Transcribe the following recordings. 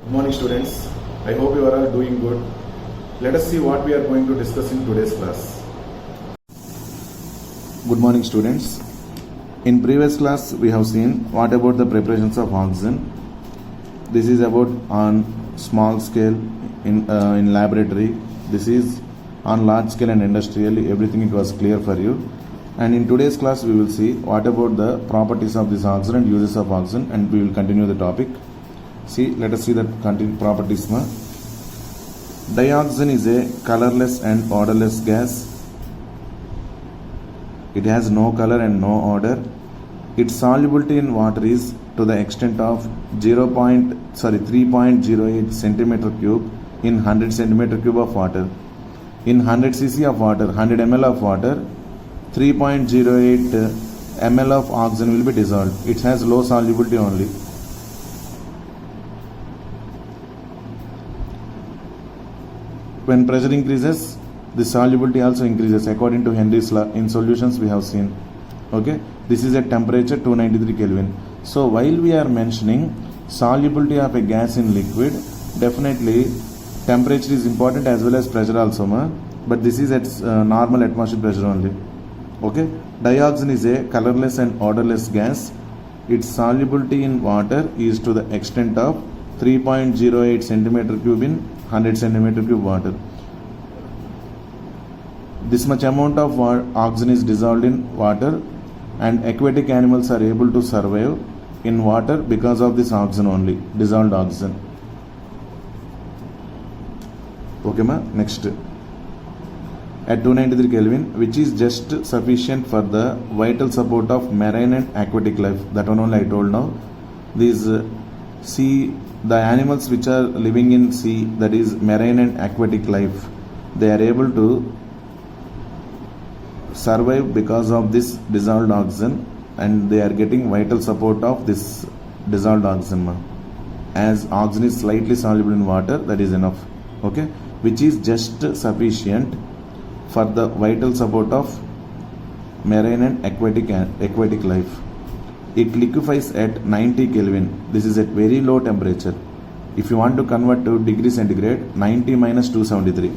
Good morning students. I hope you are all doing good. Let us see what we are going to discuss in today's class. Good morning students. In previous class we have seen what about the preparations of oxygen. This is about on small scale in laboratory. This is on large scale and industrial. Everything it was clear for you. And in today's class we will see what about the properties of this oxygen and uses of oxygen, and we will continue the topic. See, let us see the properties. Dioxin is a colorless and odorless gas. It has no color and no odor. Its solubility in water is to the extent of 3.08 centimeter cube in 100 centimeter cube of water. In 100 cc of water, 100 ml of water, 3.08 ml of oxygen will be dissolved. It has low solubility only. When pressure increases, the solubility also increases according to Henry's law. In solutions we have seen. Okay, this is at temperature 293 Kelvin. So while we are mentioning solubility of a gas in liquid, definitely temperature is important as well as pressure also, but this is at normal atmospheric pressure only. Okay, dioxin is a colorless and odorless gas. Its solubility in water is to the extent of 3.08 centimeter cube in 100 centimeter cube water. This much amount of oxygen is dissolved in water, and aquatic animals are able to survive in water because of this oxygen only, dissolved oxygen. Okay ma, next. At 293 Kelvin, which is just sufficient for the vital support of marine and aquatic life. That one only I told now. These the animals which are living in sea, that is marine and aquatic life, they are able to survive because of this dissolved oxygen, and they are getting vital support of this dissolved oxygen. As oxygen is slightly soluble in water, that is enough. Okay, which is just sufficient for the vital support of marine and aquatic life. It liquefies at 90 Kelvin. This is at very low temperature. If you want to convert to degree centigrade, 90 minus 273.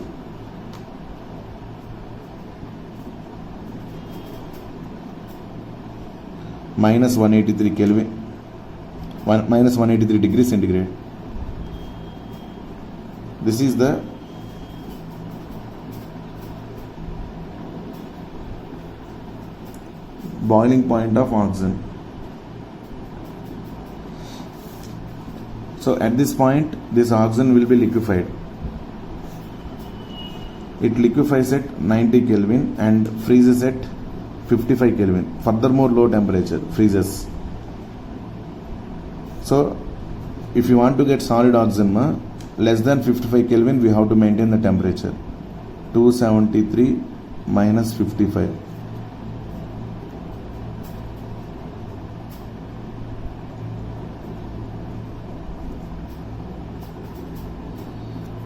Minus 183 Kelvin. Minus 183 degrees centigrade. This is the boiling point of oxygen. So at this point, this oxygen will be liquefied. It liquefies at 90 Kelvin and freezes at 55 Kelvin. Furthermore, low temperature freezes. So if you want to get solid oxygen, less than 55 Kelvin, we have to maintain the temperature. 273 minus 55.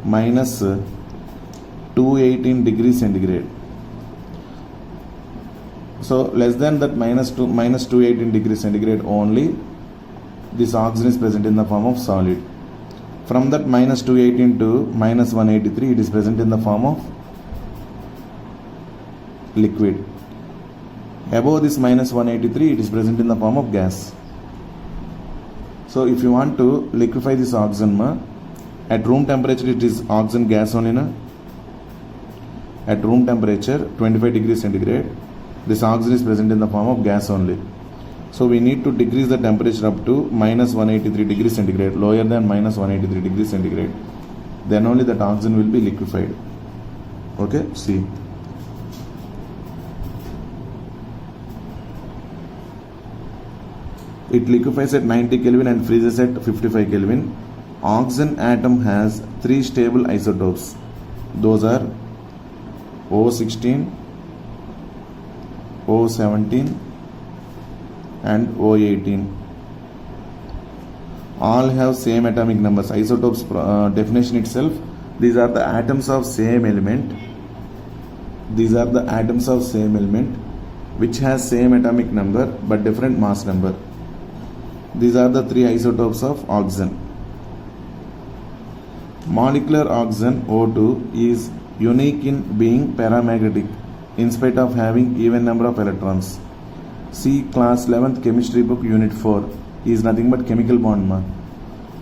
Minus 218 degrees centigrade. So less than that minus 218 degrees centigrade only, this oxygen is present in the form of solid. From that minus 218 to minus 183, it is present in the form of liquid. Above this minus 183, it is present in the form of gas. So if you want to liquefy this oxygen, at room temperature it is oxygen gas only. At room temperature 25 degrees centigrade, this oxygen is present in the form of gas only. So we need to decrease the temperature up to minus 183 degrees centigrade, lower than minus 183 degrees centigrade. Then only that oxygen will be liquefied. Okay, see. It liquefies at 90 Kelvin and freezes at 55 Kelvin. Oxygen atom has 3 stable isotopes. Those are O16, O17 and O18. All have same atomic numbers. Isotopes definition itself, these are the atoms of same element. These are the atoms of same element which has same atomic number but different mass number. These are the 3 isotopes of oxygen. Molecular oxygen O2 is unique in being paramagnetic in spite of having even number of electrons. See class 11th chemistry book unit 4 is nothing but chemical bond ma.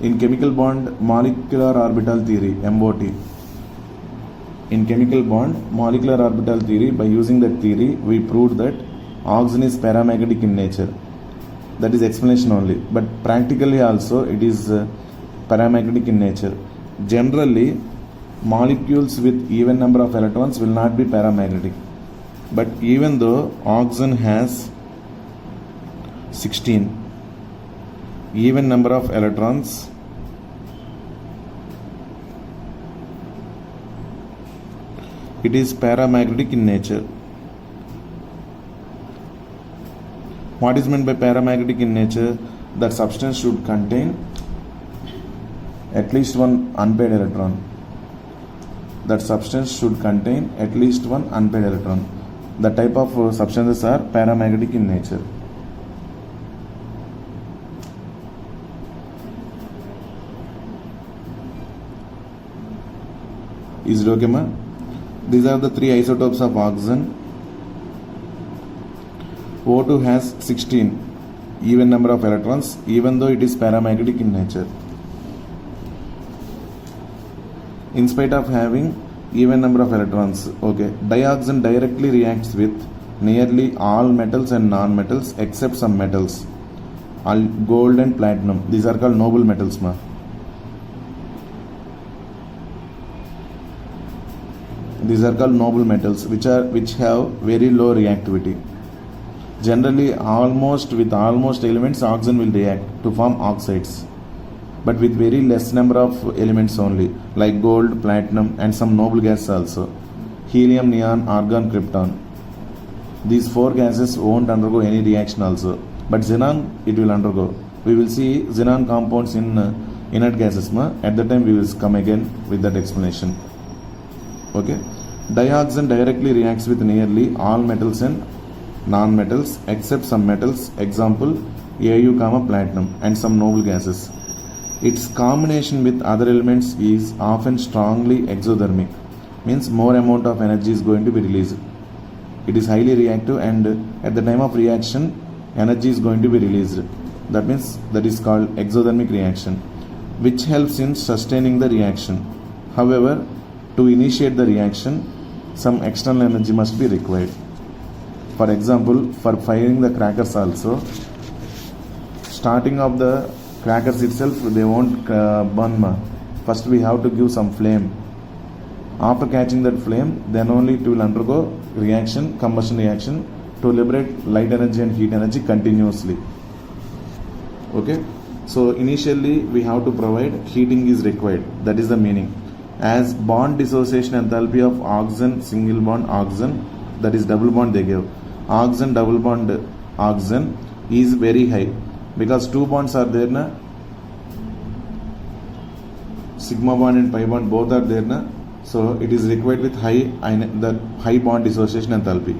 In chemical bond molecular orbital theory MOT. In chemical bond molecular orbital theory, by using that theory we proved that oxygen is paramagnetic in nature. That is explanation only, but practically also it is paramagnetic in nature. Generally molecules with even number of electrons will not be paramagnetic, but even though oxygen has 16 even number of electrons, it is paramagnetic in nature. What is meant by paramagnetic in nature? That substance should contain at least one unpaired electron. That substance should contain at least one unpaired electron. The type of substances are paramagnetic in nature. Is it okay, ma? These are the three isotopes of oxygen. O2 has 16 even number of electrons, even though it is paramagnetic in nature. In spite of having even number of electrons. Okay, dioxin directly reacts with nearly all metals and non-metals except some metals, gold and platinum. These are called noble metals, ma. These are called noble metals, which have very low reactivity. Generally, with almost elements, oxygen will react to form oxides, but with very less number of elements only, like gold, platinum, and some noble gases also, helium, neon, argon, krypton. These four gases won't undergo any reaction also, but xenon it will undergo. We will see xenon compounds in inert gases, ma. At that time we will come again with that explanation. Okay, dioxin directly reacts with nearly all metals and non-metals except some metals, example Au, platinum, and some noble gases. Its combination with other elements is often strongly exothermic, means more amount of energy is going to be released. It is highly reactive, and at the time of reaction energy is going to be released. That means that is called exothermic reaction, which helps in sustaining the reaction. However, to initiate the reaction some external energy must be required. For example, for firing the crackers also, starting of the crackers itself they won't burn, ma. First we have to give some flame. After catching that flame, then only it will undergo reaction, combustion reaction, to liberate light energy and heat energy continuously. Okay, so initially we have to provide heating is required. That is the meaning. As bond dissociation enthalpy of oxygen single bond oxygen, that is double bond they give, oxygen double bond oxygen is very high, because two bonds are there, na, sigma bond and pi bond both are there, na. So it is required with high bond dissociation enthalpy.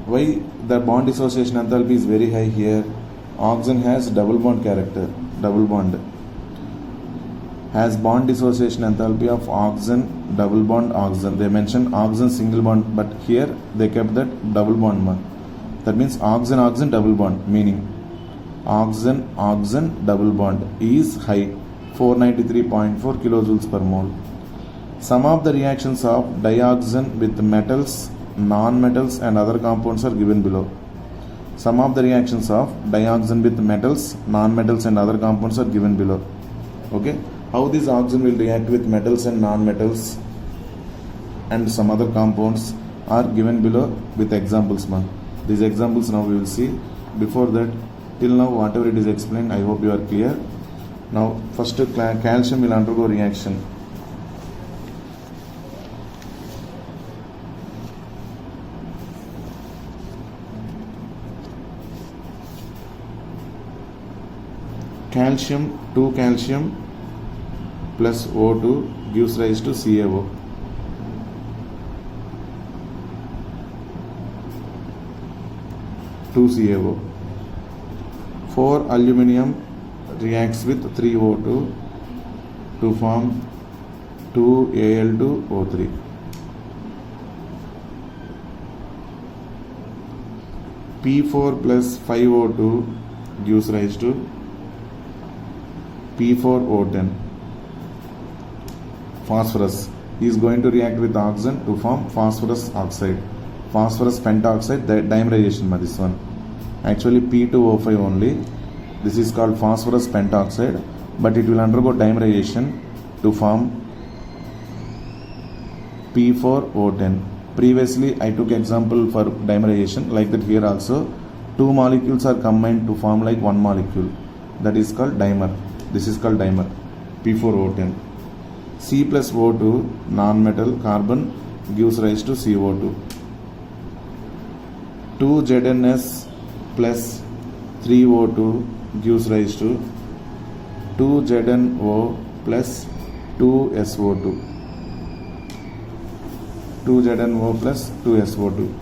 Why the bond dissociation enthalpy is very high here? Oxygen has double bond character, double bond. Has bond dissociation enthalpy of oxygen, double bond oxygen. They mentioned oxygen single bond, but here they kept that double bond, ma. That means oxygen double bond, meaning oxygen double bond is high, 493.4 kilojoules per mole. Some of the reactions of dioxin with metals, non-metals and other compounds are given below. Some of the reactions of dioxin with metals, non-metals and other compounds are given below. Okay, how this oxygen will react with metals and non-metals and some other compounds are given below with examples, man. These examples now we will see. Before that, till now whatever it is explained, I hope you are clear. Now first calcium will undergo reaction. Calcium, 2 calcium plus O2 gives rise to CaO. 2CaO. 4 aluminum reacts with 3O2 to form 2Al2O3. P4 plus 5O2 gives rise to P4O10. Phosphorus is going to react with oxygen to form phosphorus oxide. Phosphorus pentoxide, the dimerization, this one. Actually P2O5 only. This is called phosphorus pentoxide, but it will undergo dimerization to form P4O10. Previously I took example for dimerization, like that here also 2 molecules are combined to form like 1 molecule. That is called dimer. This is called dimer, P4O10. C plus O2 non-metal carbon gives rise to CO2. 2ZnS plus 3O2 gives rise to 2ZnO plus 2SO2. 2ZnO plus 2SO2.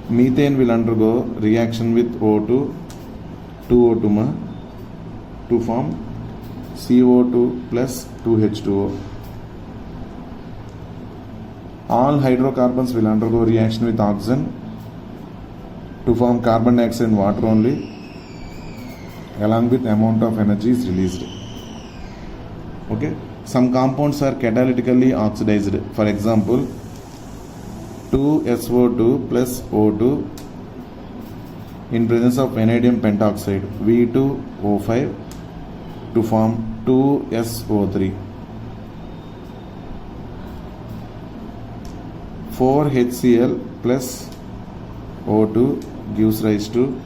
Methane will undergo reaction with O2, 2O2 to form CO2 plus 2H2O. All hydrocarbons will undergo reaction with oxygen to form carbon dioxide and water only, along with amount of energy is released. Okay. Some compounds are catalytically oxidized. For example, 2SO2 plus O2 in presence of vanadium pentoxide V2O5 to form 2SO3. 4HCl plus O2 gives rise to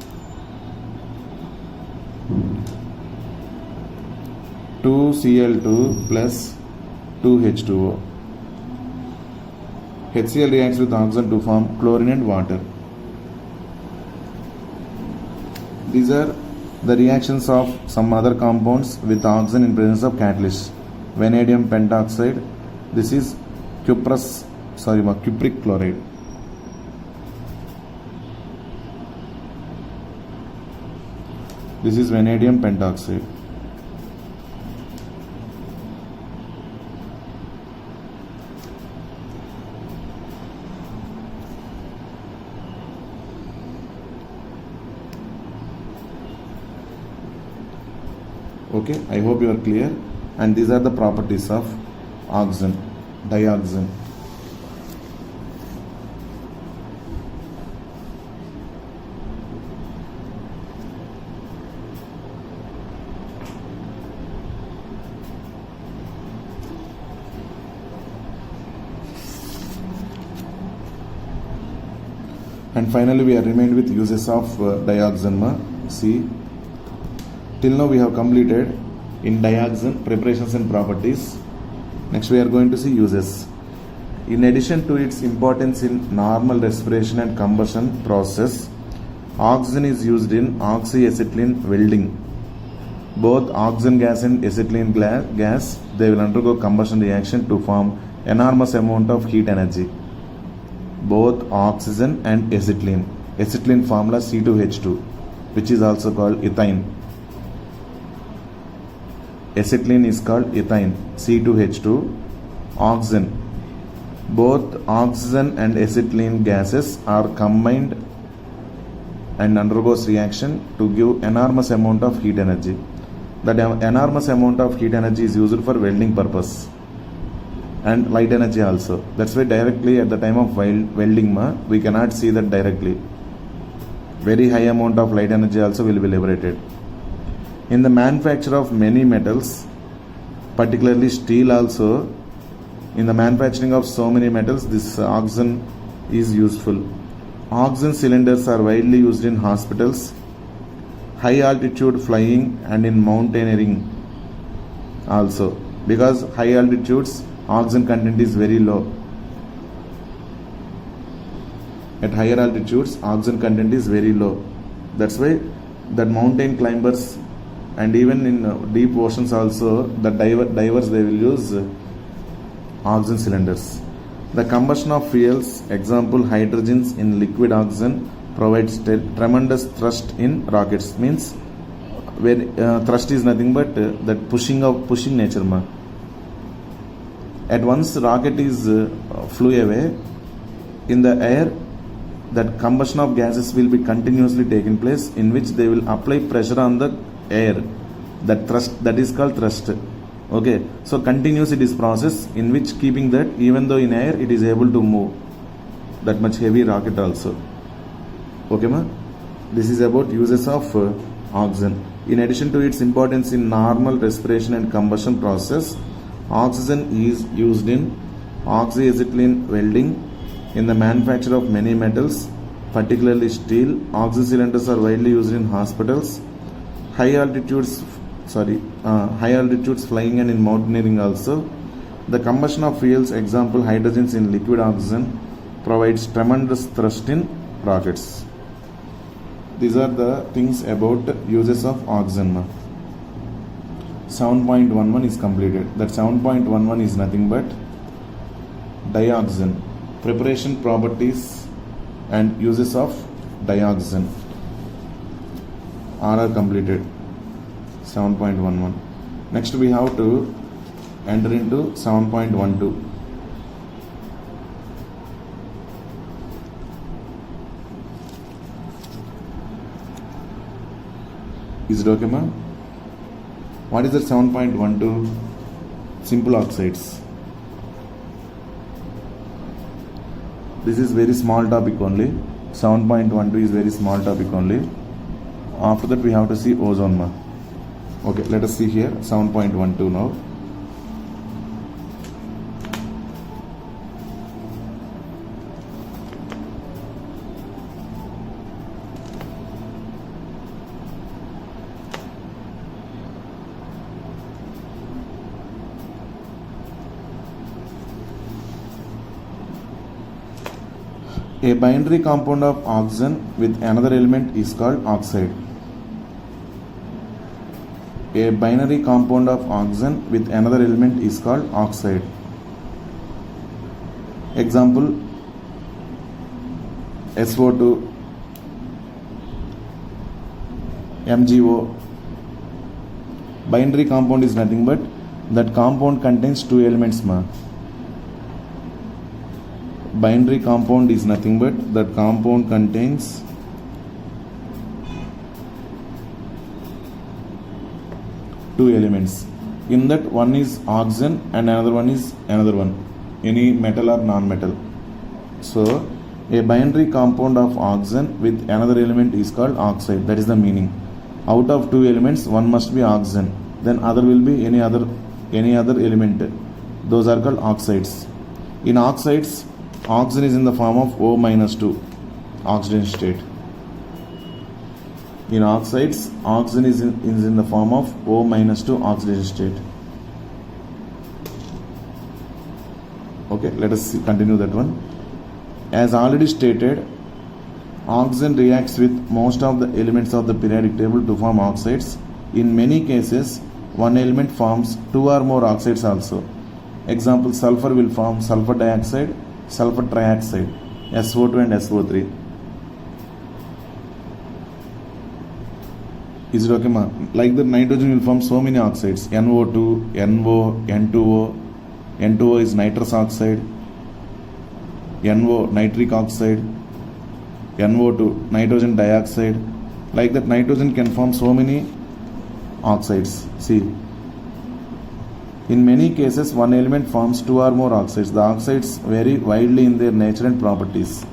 2Cl2 plus 2H2O. HCl reacts with oxygen to form chlorine and water. These are the reactions of some other compounds with oxygen in presence of catalyst. Vanadium pentoxide, this is cupric chloride. This is vanadium pentoxide. Okay, I hope you are clear. And these are the properties of oxygen, dioxin. And finally we are remained with uses of dioxin. See, till now we have completed in dioxin preparations and properties. Next we are going to see uses. In addition to its importance in normal respiration and combustion process, oxygen is used in oxyacetylene welding. Both oxygen gas and acetylene gas, they will undergo combustion reaction to form enormous amount of heat energy. Both oxygen and acetylene. Acetylene formula C2H2, which is also called ethane. Acetylene is called ethane, C2H2. Oxygen. Both oxygen and acetylene gases are combined and undergoes reaction to give enormous amount of heat energy. That enormous amount of heat energy is used for welding purpose and light energy also. That's why directly at the time of welding we cannot see that directly. Very high amount of light energy also will be liberated. In the manufacture of many metals, particularly steel also, in the manufacturing of so many metals, this oxygen is useful. Oxygen cylinders are widely used in hospitals, high altitude flying and in mountaineering also, because high altitudes oxygen content is very low. At higher altitudes oxygen content is very low. That's why that mountain climbers and even in deep oceans also, the divers they will use oxygen cylinders. The combustion of fuels, example hydrogens in liquid oxygen, provides tremendous thrust in rockets. Means where thrust is nothing but that pushing nature ma. At once rocket is flew away in the air, that combustion of gases will be continuously taking place, in which they will apply pressure on the air. That thrust, that is called thrust. Okay, so continuous it is process in which keeping that even though in air it is able to move that much heavy rocket also. Okay ma, this is about uses of oxygen. In addition to its importance in normal respiration and combustion process, oxygen is used in oxyacetylene welding, in the manufacture of many metals, particularly steel. Oxygen cylinders are widely used in hospitals, high altitudes flying, and in mountaineering also. The combustion of fuels, example hydrogens in liquid oxygen, provides tremendous thrust in rockets. These are the things about uses of oxygen. 7.11 is completed. That 7.11 is nothing but dioxin, preparation properties and uses of dioxin are completed. 7.11. Next we have to enter into 7.12. Is it okay, ma'am? What is that 7.12? Simple oxides. This is very small topic only. 7.12 is very small topic only. After that we have to see ozone, ma. Okay, let us see here 7.12 now. A binary compound of oxygen with another element is called oxide. A binary compound of oxygen with another element is called oxide. Example, SO2, MgO. Binary compound is nothing but that compound contains two elements, ma. Binary compound is nothing but that compound contains two elements. In that, one is oxygen and another one is another one, any metal or non-metal. So a binary compound of oxygen with another element is called oxide. That is the meaning. Out of two elements, one must be oxygen, then other will be any other element. Those are called oxides. In oxides, oxygen is in the form of O-2 oxygen state. In oxides, oxygen is in the form of O-2 oxidation state. Okay, let us continue that one. As already stated, oxygen reacts with most of the elements of the periodic table to form oxides. In many cases, one element forms two or more oxides also. Example, sulfur will form sulfur dioxide, sulfur trioxide, SO2 and SO3. Is it okay, ma? Like the nitrogen will form so many oxides, NO2, NO, N2O. N2O is nitrous oxide, NO nitric oxide, NO2 nitrogen dioxide. Like that, nitrogen can form so many oxides. See, in many cases, one element forms two or more oxides. The oxides vary widely in their nature and properties.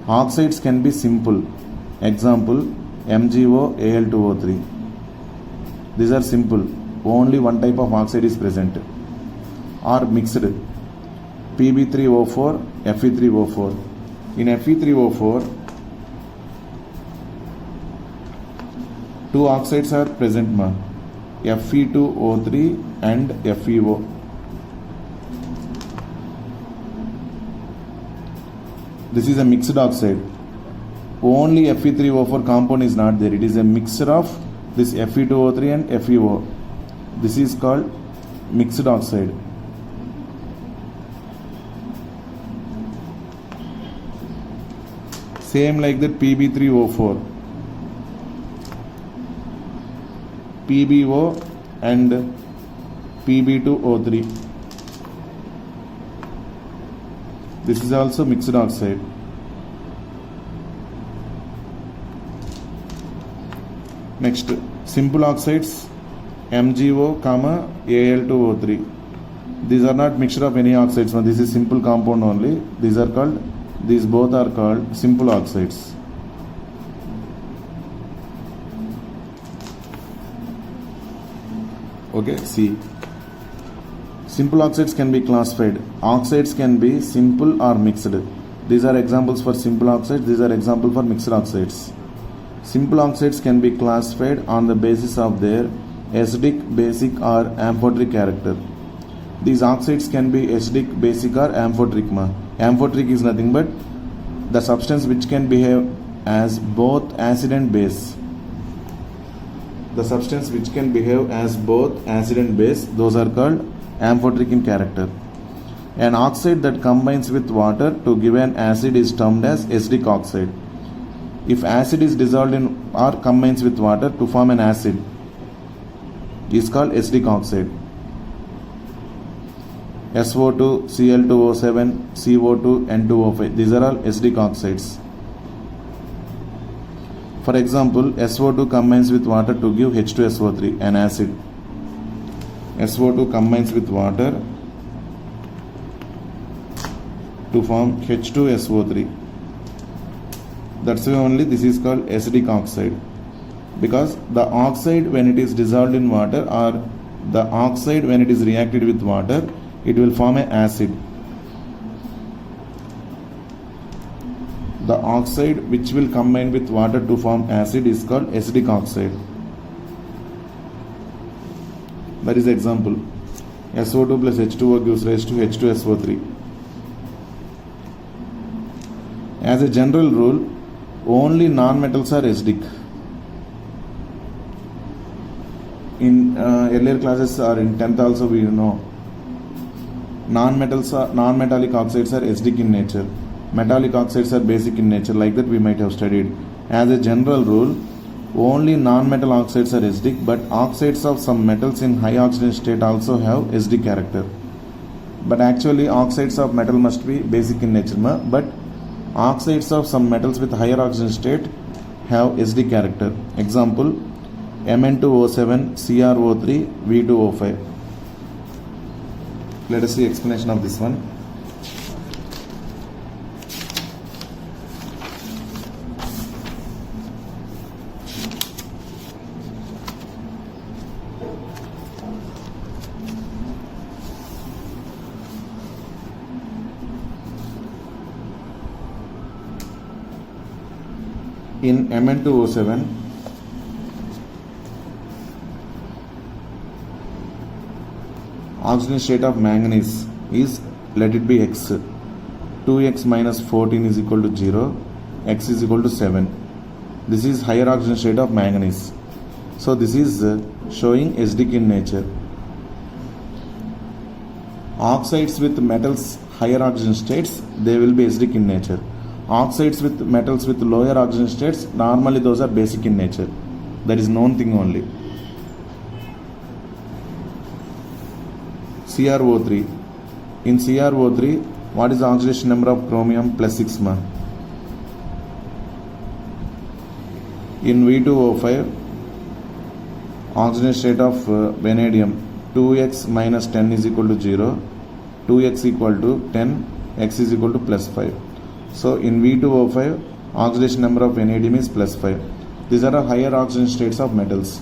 Oxides can be simple. Example, MgO, Al2O3. These are simple. Only one type of oxide is present. Or mixed, Pb3O4, Fe3O4. In Fe3O4, two oxides are present, ma. Fe2O3 and FeO. This is a mixed oxide. Only Fe3O4 compound is not there. It is a mixture of this Fe2O3 and FeO. This is called mixed oxide. Same like that Pb3O4, PbO and Pb2O3. This is also mixed oxide. Next, simple oxides MgO, Al2O3. These are not mixture of any oxides. This is simple compound only. These both are called simple oxides. Okay, see. Simple oxides can be classified. Oxides can be simple or mixed. These are examples for simple oxides. These are examples for mixed oxides. Simple oxides can be classified on the basis of their acidic, basic or amphoteric character. These oxides can be acidic, basic or amphoteric. Amphoteric is nothing but the substance which can behave as both acid and base. The substance which can behave as both acid and base, those are called amphoteric in character. An oxide that combines with water to give an acid is termed as acidic oxide. If acid is dissolved in or combines with water to form an acid, is called acidic oxide. SO2, Cl2O7, CO2, N2O5. These are all acidic oxides. For example, SO2 combines with water to give H2SO3, an acid. SO2 combines with water to form H2SO3. That's why only this is called acidic oxide. Because the oxide when it is dissolved in water or the oxide when it is reacted with water, it will form an acid. The oxide which will combine with water to form acid is called acidic oxide. That is the example. SO2 plus H2O gives rise to H2SO3. As a general rule, only non-metals are acidic. In earlier classes or in 10th also we know non-metallic oxides are acidic in nature. Metallic oxides are basic in nature. Like that we might have studied. As a general rule, only non-metal oxides are acidic, but oxides of some metals in high oxidation state also have acidic character. But actually oxides of metal must be basic in nature. But oxides of some metals with higher oxidation state have acidic character. Example, Mn2O7, CrO3, V2O5. Let us see explanation of this one. In Mn2O7, oxidation state of manganese is, let it be X. 2x minus 14 is equal to 0, X is equal to 7. This is higher oxidation state of manganese. So this is showing acidic in nature. Oxides with metals higher oxidation states, they will be acidic in nature. Oxides with metals with lower oxidation states, normally those are basic in nature. That is known thing only. CrO3. In CrO3, what is the oxidation number of chromium? Plus 6 ma. In V2O5, oxidation state of vanadium, 2x minus 10 is equal to 0, 2x equal to 10, x is equal to plus 5. So in V2O5, oxidation number of vanadium is plus 5. These are higher oxidation states of metals.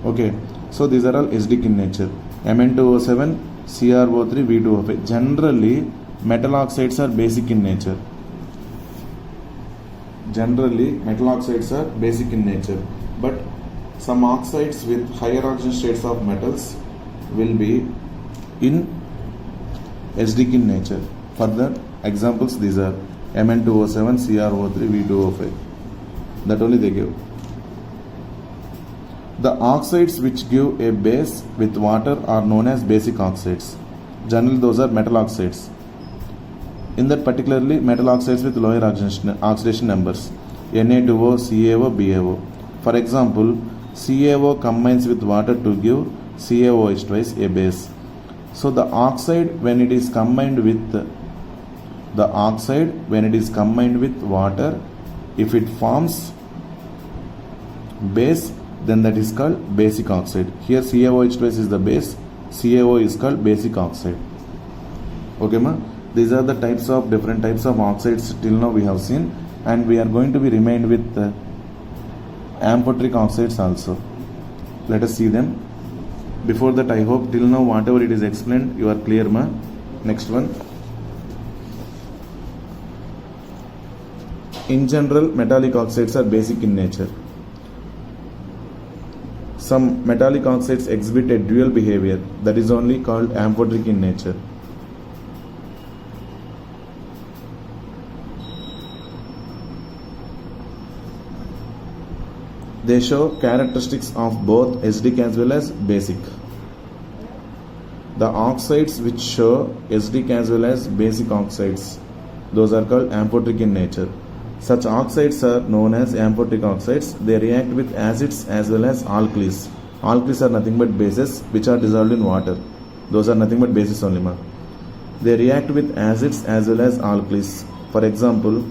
Okay, so these are all acidic in nature. Mn2O7, CrO3, V2O5. Generally, metal oxides are basic in nature. Generally, metal oxides are basic in nature. But some oxides with higher oxidation states of metals will be in acidic in nature. Further examples, these are Mn2O7, CrO3, V2O5. That only they give. The oxides which give a base with water are known as basic oxides. Generally, those are metal oxides. In that particularly metal oxides with lower oxidation numbers, Na2O, CaO, BaO. For example, CaO combines with water to give CaOH twice a base. So the oxide when it is combined with water, if it forms base, then that is called basic oxide. Here CaOH twice is the base, CaO is called basic oxide. Okay ma? These are the different types of oxides till now we have seen, and we are going to be remained with amphoteric oxides also. Let us see them. Before that, I hope till now whatever it is explained you are clear ma? Next one. In general, metallic oxides are basic in nature. Some metallic oxides exhibit a dual behavior, that is only called amphoteric in nature. They show characteristics of both acidic as well as basic. The oxides which show acidic as well as basic oxides, those are called amphoteric in nature. Such oxides are known as amphoteric oxides. They react with acids as well as alkalis. Alkalis are nothing but bases which are dissolved in water. Those are nothing but bases only ma. They react with acids as well as alkalis. For example,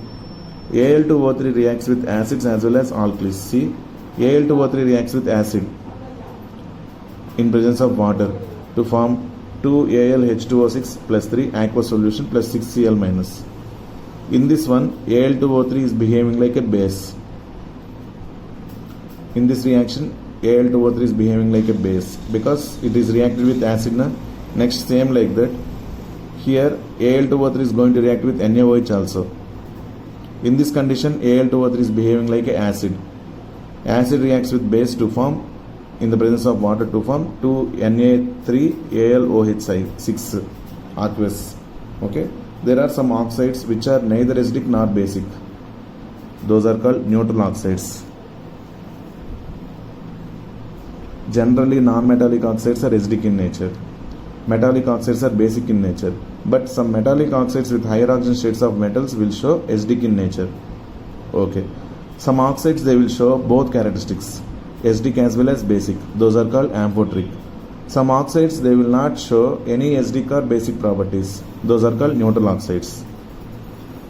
Al2O3 reacts with acids as well as alkalis. See, Al2O3 reacts with acid in presence of water to form 2AlH2O6 plus 3 aqueous solution plus 6Cl minus. In this one, Al2O3 is behaving like a base. In this reaction, Al2O3 is behaving like a base because it is reacted with acid. Next, same like that. Here, Al2O3 is going to react with NaOH also. In this condition, Al2O3 is behaving like an acid. Acid reacts with base to form, in the presence of water, to form 2Na3AlOH6 aqueous. Okay. There are some oxides which are neither acidic nor basic. Those are called neutral oxides. Generally, non-metallic oxides are acidic in nature. Metallic oxides are basic in nature. But some metallic oxides with higher oxidation states of metals will show acidic in nature. Okay. Some oxides they will show both characteristics, acidic as well as basic. Those are called amphoteric. Some oxides they will not show any acidic or basic properties. Those are called neutral oxides.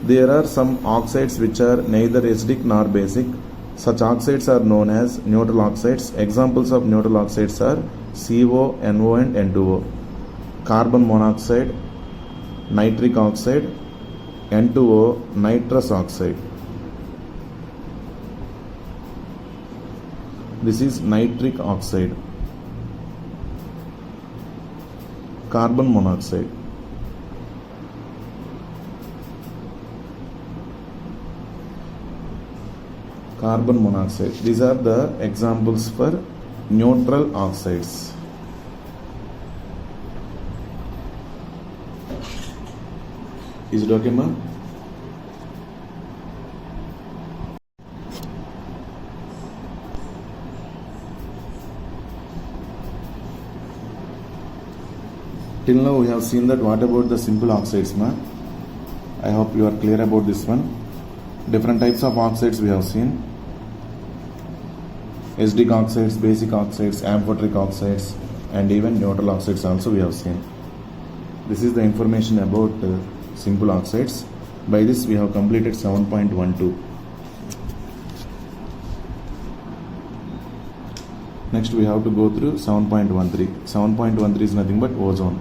There are some oxides which are neither acidic nor basic. Such oxides are known as neutral oxides. Examples of neutral oxides are CO, NO and N2O. Carbon monoxide, nitric oxide, N2O, nitrous oxide. This is nitric oxide. Carbon monoxide. Carbon monoxide. These are the examples for neutral oxides. Is it okay, ma'am? Till now we have seen that. What about the simple oxides, ma? I hope you are clear about this one. Different types of oxides we have seen. Acidic oxides, basic oxides, amphoteric oxides, and even neutral oxides also we have seen. This is the information about simple oxides. By this we have completed 7.12. Next we have to go through 7.13. 7.13 is nothing but ozone.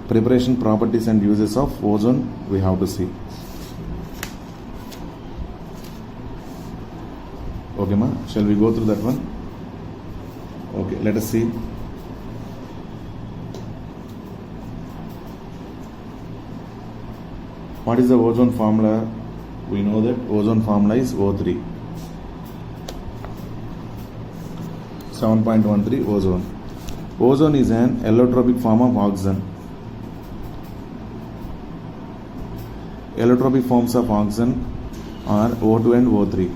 Preparation, properties and uses of ozone we have to see. Okay ma, shall we go through that one? Okay, let us see. What is the ozone formula? We know that ozone formula is O3. 7.13 ozone. Ozone is an allotropic form of oxygen. Allotropic forms of oxygen are O2 and O3.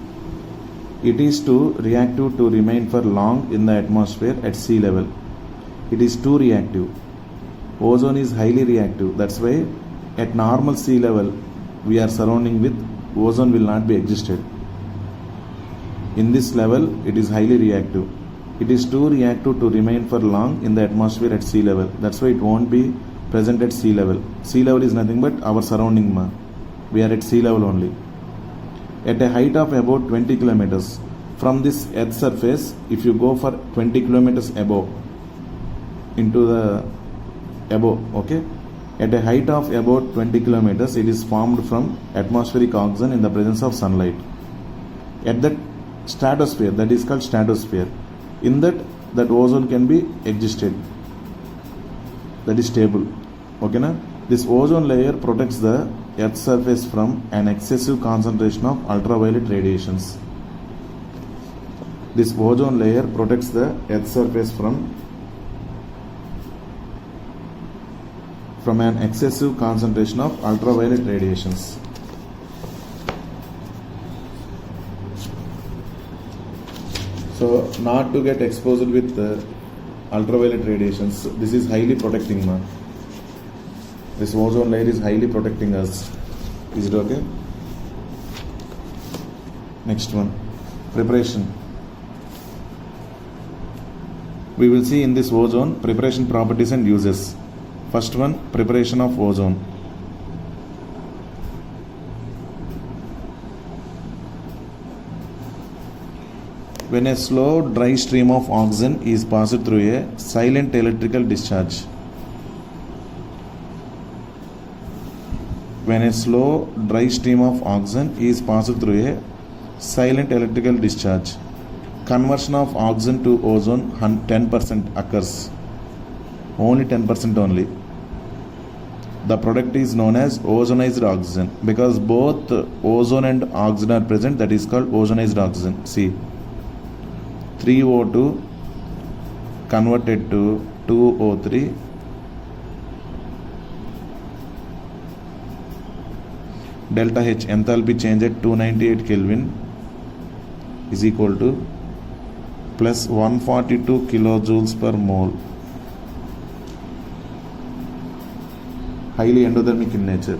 It is too reactive to remain for long in the atmosphere at sea level. It is too reactive. Ozone is highly reactive. That's why at normal sea level we are surrounding with, ozone will not be existed. In this level it is highly reactive. It is too reactive to remain for long in the atmosphere at sea level. That's why it won't be present at sea level. Sea level is nothing but our surrounding. We are at sea level only. At a height of about 20 kilometers from this earth surface, if you go for 20 kilometers above, into the above, okay, at a height of about 20 kilometers, it is formed from atmospheric oxygen in the presence of sunlight. At that stratosphere, that is called stratosphere, in that ozone can be existed, that is stable. Okay na? This ozone layer protects the earth's surface from an excessive concentration of ultraviolet radiations. This ozone layer protects the earth's surface from an excessive concentration of ultraviolet radiations. So not to get exposed with ultraviolet radiations, this is highly protecting. This ozone layer is highly protecting us. Is it okay? Next one, preparation. We will see in this ozone preparation properties and uses. First one, preparation of ozone. When a slow dry stream of oxygen is passed through a silent electrical discharge. When a slow dry stream of oxygen is passed through a silent electrical discharge, conversion of oxygen to ozone 10% occurs. Only 10% only. The product is known as ozonized oxygen because both ozone and oxygen are present. That is called ozonized oxygen. See, 3O2 converted to 2O3 delta H enthalpy change at 298 Kelvin is equal to plus 142 kilojoules per mole. Highly endothermic in nature.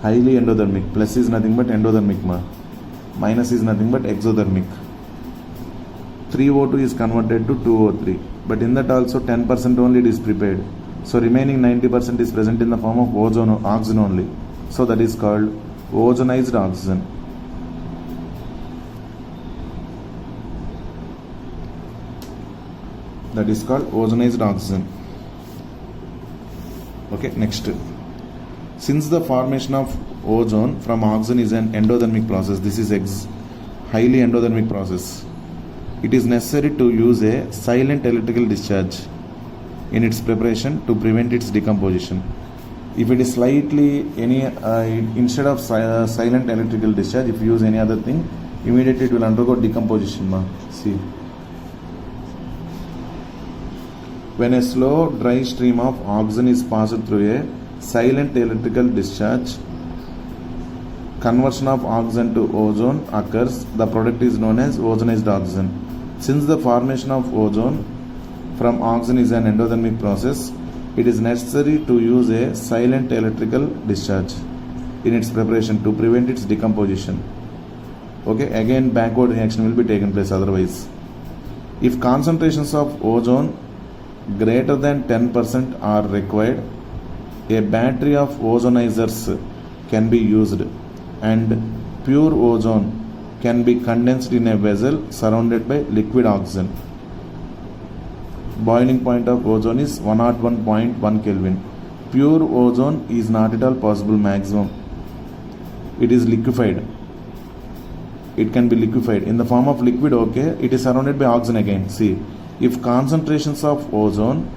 Highly endothermic. Plus is nothing but endothermic. Minus is nothing but exothermic. 3O2 is converted to 2O3. But in that also 10% only it is prepared. So remaining 90% is present in the form of oxygen only. So that is called ozonized oxygen. That is called ozonized oxygen. Okay, next. Since the formation of ozone from oxygen is an endothermic process, this is highly endothermic process, it is necessary to use a silent electrical discharge in its preparation to prevent its decomposition. If it is slightly instead of silent electrical discharge, if you use any other thing, immediately it will undergo decomposition. See. When a slow dry stream of oxygen is passed through a silent electrical discharge, conversion of oxygen to ozone occurs. The product is known as ozonized oxygen. Since the formation of ozone from oxygen is an endothermic process, it is necessary to use a silent electrical discharge in its preparation to prevent its decomposition. Okay, again backward reaction will be taken place otherwise. If concentrations of ozone greater than 10% are required, a battery of ozonizers can be used and pure ozone can be condensed in a vessel surrounded by liquid oxygen. Boiling point of ozone is 101.1 Kelvin. Pure ozone is not at all possible maximum. It is liquefied. It can be liquefied in the form of liquid. Okay, it is surrounded by oxygen again. See, if concentrations of ozone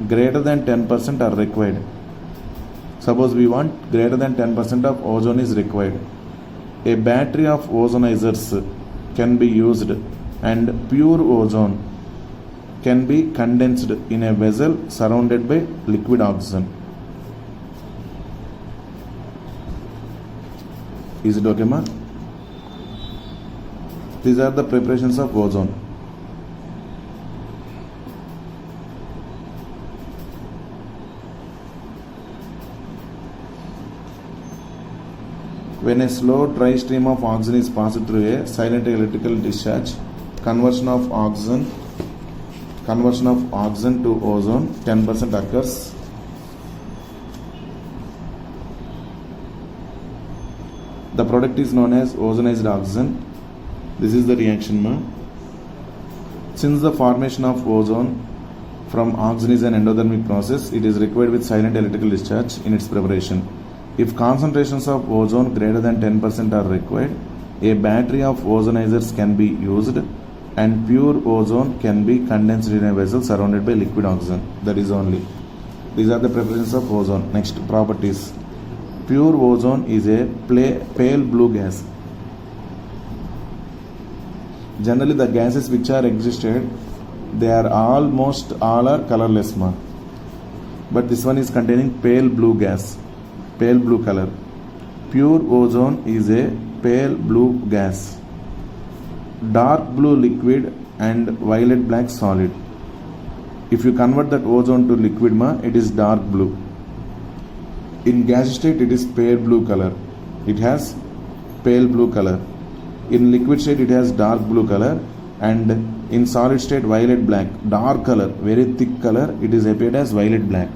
greater than 10% are required, suppose we want greater than 10% of ozone is required, a battery of ozonizers can be used and pure ozone can be condensed in a vessel surrounded by liquid oxygen. Is it okay, ma? These are the preparations of ozone. When a slow dry stream of oxygen is passed through a silent electrical discharge, conversion of oxygen to ozone 10% occurs. The product is known as ozonized oxygen. This is the reaction, ma. Since the formation of ozone from oxygen is an endothermic process, it is required with silent electrical discharge in its preparation. If concentrations of ozone greater than 10% are required, a battery of ozonizers can be used and pure ozone can be condensed in a vessel surrounded by liquid oxygen. That is only. These are the preparations of ozone. Next, properties. Pure ozone is a pale blue gas. Generally, the gases which are existed, they are almost all are colorless, ma. But this one is containing pale blue gas, pale blue color. Pure ozone is a pale blue gas. Dark blue liquid and violet black solid. If you convert that ozone to liquid, ma, it is dark blue. In gas state, it is pale blue color. It has pale blue color. In liquid state, it has dark blue color, and in solid state, violet black, dark color, very thick color. It is appeared as violet black.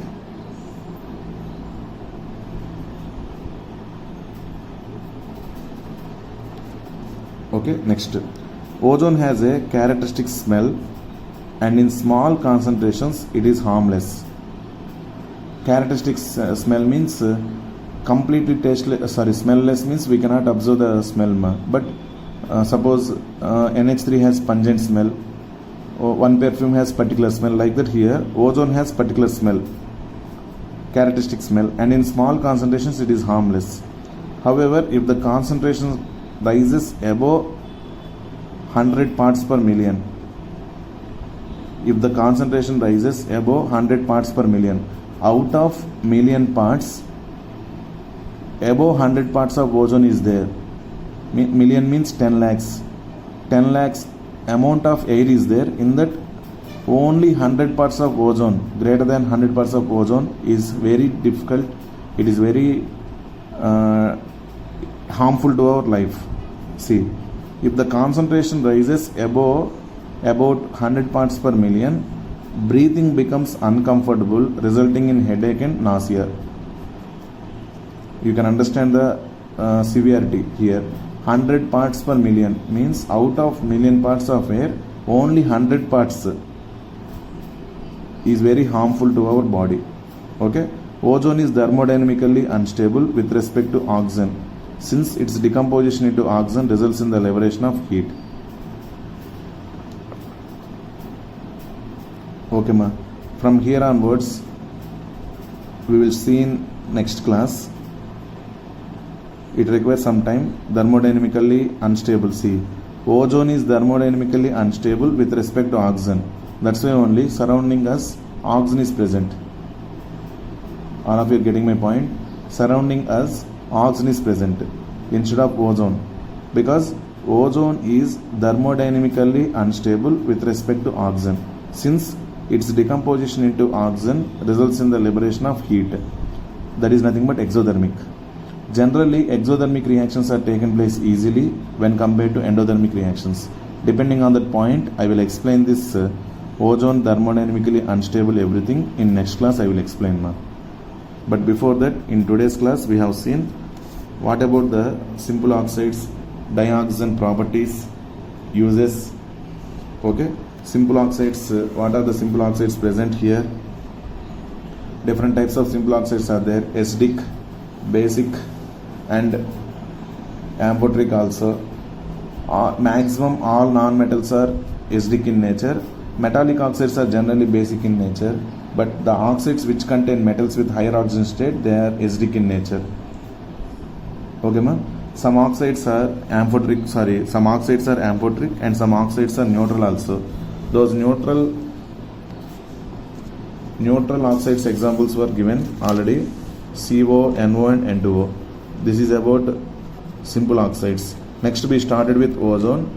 Okay, next. Ozone has a characteristic smell, and in small concentrations, it is harmless. Characteristic smell means completely tasteless. Smellless means we cannot observe the smell, but suppose NH3 has pungent smell, or one perfume has particular smell, like that here ozone has particular smell, characteristic smell, and in small concentrations it is harmless. However, if the concentration rises above 100 parts per million, if the concentration rises above 100 parts per million, out of million parts, above 100 parts of ozone is there. Million means 10 lakhs. 10 lakhs amount of air is there. In that, only 100 parts of ozone, greater than 100 parts of ozone, is very difficult. It is very harmful to our life. See, if the concentration rises above about 100 parts per million, breathing becomes uncomfortable, resulting in headache and nausea. You can understand the severity here. 100 parts per million means out of million parts of air, only 100 parts is very harmful to our body. Okay, ozone is thermodynamically unstable with respect to oxygen, since its decomposition into oxygen results in the liberation of heat. Okay, ma. From here onwards, we will see in next class. It requires some time. Thermodynamically unstable. See, ozone is thermodynamically unstable with respect to oxygen. That's why only surrounding us oxygen is present. All of you are getting my point? Surrounding us oxygen is present instead of ozone, because ozone is thermodynamically unstable with respect to oxygen, since its decomposition into oxygen results in the liberation of heat. That is nothing but exothermic. Generally, exothermic reactions are taken place easily when compared to endothermic reactions. Depending on that point, I will explain this ozone thermodynamically unstable everything. In next class, I will explain, ma. But before that, in today's class, we have seen what about the simple oxides, dioxin properties, uses. Okay, simple oxides. What are the simple oxides present here? Different types of simple oxides are there: acidic, basic, and amphoteric also. Maximum all non-metals are acidic in nature. Metallic oxides are generally basic in nature, but the oxides which contain metals with higher oxygen state, they are acidic in nature. Okay, ma'am. Some oxides are amphoteric. Some oxides are amphoteric, and some oxides are neutral also. Those neutral oxides examples were given already: CO, NO, and N2O. This is about simple oxides. Next, we started with ozone.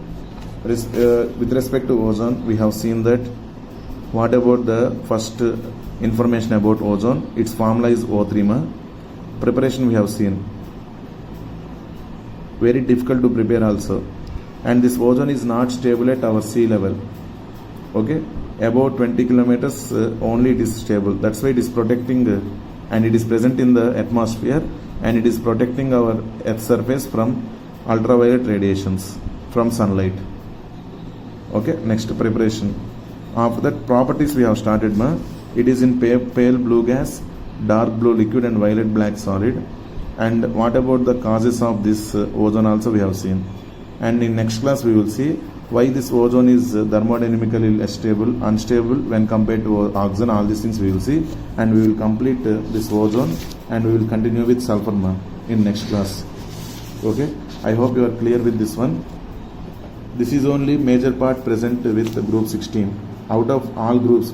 With respect to ozone, we have seen that what about the first information about ozone? Its formula is O3. Preparation we have seen. very difficult to prepare also. And this ozone is not stable at our sea level. Okay, about 20 kilometers only it is stable. That's why it is protecting and it is present in the atmosphere, and it is protecting our earth surface from ultraviolet radiations from sunlight. Okay, next preparation. After that, properties we have started. It is in pale blue gas, dark blue liquid, and violet black solid. And what about the causes of this ozone also we have seen. And in next class we will see why this ozone is thermodynamically unstable when compared to oxygen. All these things we will see, and we will complete this ozone, and we will continue with sulfur in next class. Okay, I hope you are clear with this one. This is only major part present with group 16. Out of all groups,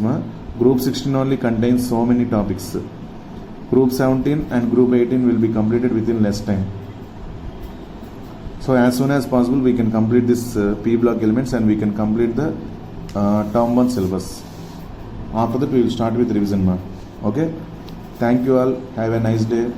group 16 only contains so many topics. Group 17 and group 18 will be completed within less time. So as soon as possible we can complete this P block elements, and we can complete the term 1 syllabus. After that we will start with revision. Okay, thank you all, have a nice day.